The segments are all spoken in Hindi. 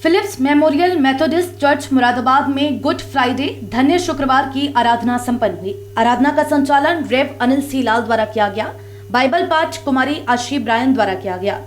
Philips Memorial Methodist Church Moradabad में गुड फ्राइडे धन्य शुक्रवार की आराधना संपन्न हुई। आराधना का संचालन रेव अनिल सी लाल द्वारा किया गया। बाइबल पाठ कुमारी आशी ब्रायन द्वारा किया गया।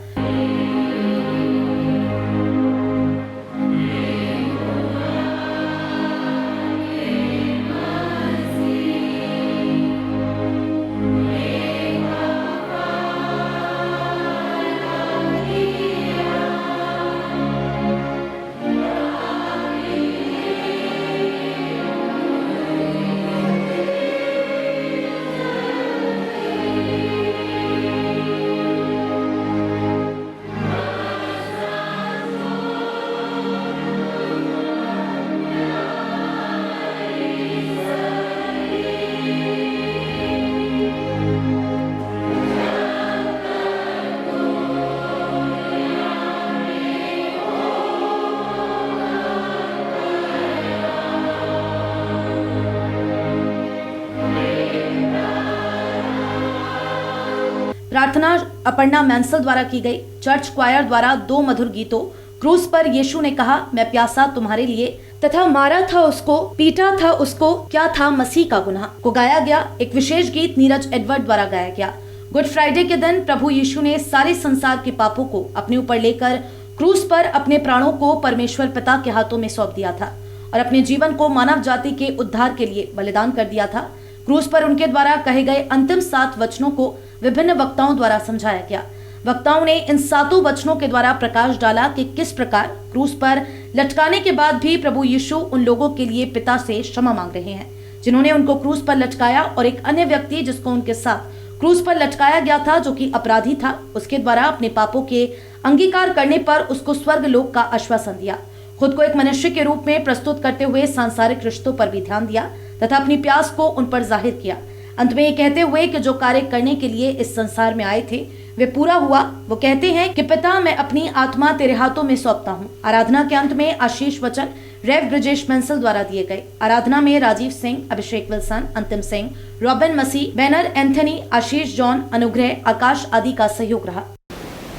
प्रार्थना अपर्णा मैंसल द्वारा की गई। चर्च क्वायर द्वारा 2 मधुर गीतों क्रूस पर यीशु ने कहा मैं प्यासा तुम्हारे लिए तथा मारा था उसको, पीटा था उसको, क्या था मसीह का गुनाह को गाया गया। एक विशेष गीत नीरज एडवर्ड द्वारा गाया गया। गुड फ्राइडे के दिन प्रभु यीशु ने सारे संसार के पापों को अपने ऊपर लेकर क्रूस पर अपने प्राणों को परमेश्वर पिता के हाथों में सौंप दिया था और अपने जीवन को मानव जाति के उद्धार के लिए बलिदान कर दिया था। क्रूस पर उनके द्वारा कहे गए अंतिम 7 वचनों को विभिन्न वक्ताओं द्वारा समझाया गया। वक्ताओं ने इन 7 वचनों के द्वारा प्रकाश डाला कि किस प्रकार क्रूस पर लटकाने के बाद भी प्रभु यीशु उन लोगों के लिए पिता से क्षमा मांग रहे हैं जिन्होंने उनको क्रूस पर लटकाया, और एक अन्य व्यक्ति जिसको उनके साथ क्रूस पर लटकाया गया था जो कि अपराधी था, उसके द्वारा अपने पापों के अंगीकार करने पर उसको स्वर्ग लोक का आश्वासन दिया। खुद को एक मनुष्य के रूप में प्रस्तुत करते हुए सांसारिक रिश्तों पर भी ध्यान दिया तथा अपनी प्यास को उन पर जाहिर किया। अंत में ये कहते हुए कि जो कार्य करने के लिए इस संसार में आए थे वे पूरा हुआ। वो कहते हैं कि पिता मैं अपनी आत्मा तेरे हाथों में सौंपता हूँ। आराधना के अंत में आशीष वचन रेव ब्रिजेश मेंसल द्वारा दिए गए। आराधना में राजीव सिंह, अभिषेक विल्सन, अंतिम सिंह, रॉबिन मसीह, बैनर एंथनी, आशीष जॉन, अनुग्रह, आकाश आदि का सहयोग रहा।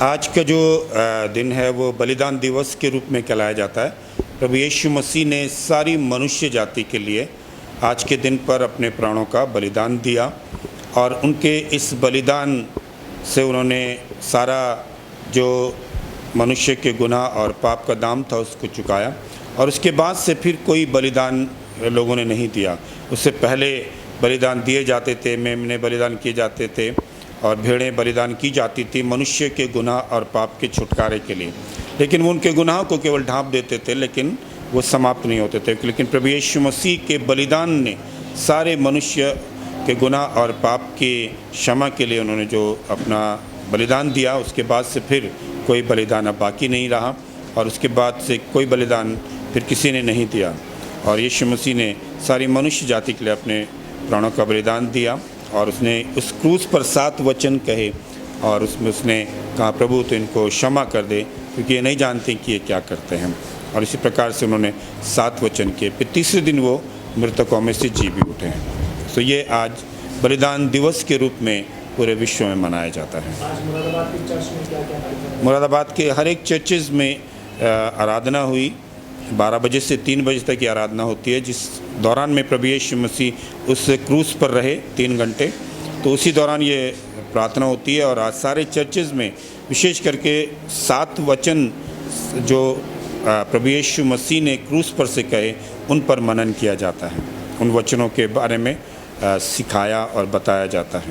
आज का जो दिन है वो बलिदान दिवस के रूप में कहलाया जाता है। प्रभु यीशु मसीह ने सारी मनुष्य जाति के लिए आज के दिन पर अपने प्राणों का बलिदान दिया और उनके इस बलिदान से उन्होंने सारा जो मनुष्य के गुनाह और पाप का दाम था उसको चुकाया। और उसके बाद से फिर कोई बलिदान लोगों ने नहीं दिया। उससे पहले बलिदान दिए जाते थे, मेमने बलिदान किए जाते थे और भेड़ें बलिदान की जाती थी मनुष्य के गुनाह और पाप के छुटकारे के लिए, लेकिन वो उनके गुनाह को केवल ढांप देते थे, लेकिन वो समाप्त नहीं होते थे। लेकिन प्रभु यीशु मसीह के बलिदान ने सारे मनुष्य के गुनाह और पाप की क्षमा के लिए उन्होंने जो अपना बलिदान दिया, उसके बाद से फिर कोई बलिदान अब बाकी नहीं रहा और उसके बाद से कोई बलिदान फिर किसी ने नहीं दिया। और यीशु मसीह ने सारी मनुष्य जाति के लिए अपने प्राणों का बलिदान दिया और उसने उस क्रूस पर 7 वचन कहे और उसमें उसने कहा प्रभु तो इनको क्षमा कर दे क्योंकि ये नहीं जानते कि ये क्या करते हैं। और इसी प्रकार से उन्होंने 7 वचन किए। फिर तीसरे दिन वो मृतकों में से जी भी उठे हैं। तो ये आज बलिदान दिवस के रूप में पूरे विश्व में मनाया जाता है। आज मुरादाबाद की चर्च में क्या मुरादाबाद के हर एक चर्चेज़ में आराधना हुई। 12 बजे से 3 बजे तक की आराधना होती है, जिस दौरान में प्रभु यीशु मसीह उस क्रूस पर रहे 3 घंटे, तो उसी दौरान ये प्रार्थना होती है। और आज सारे चर्चेज़ में विशेष करके 7 वचन जो प्रभु यीशु मसीह ने क्रूस पर से कहे उन पर मनन किया जाता है। उन वचनों के बारे में सिखाया और बताया जाता है।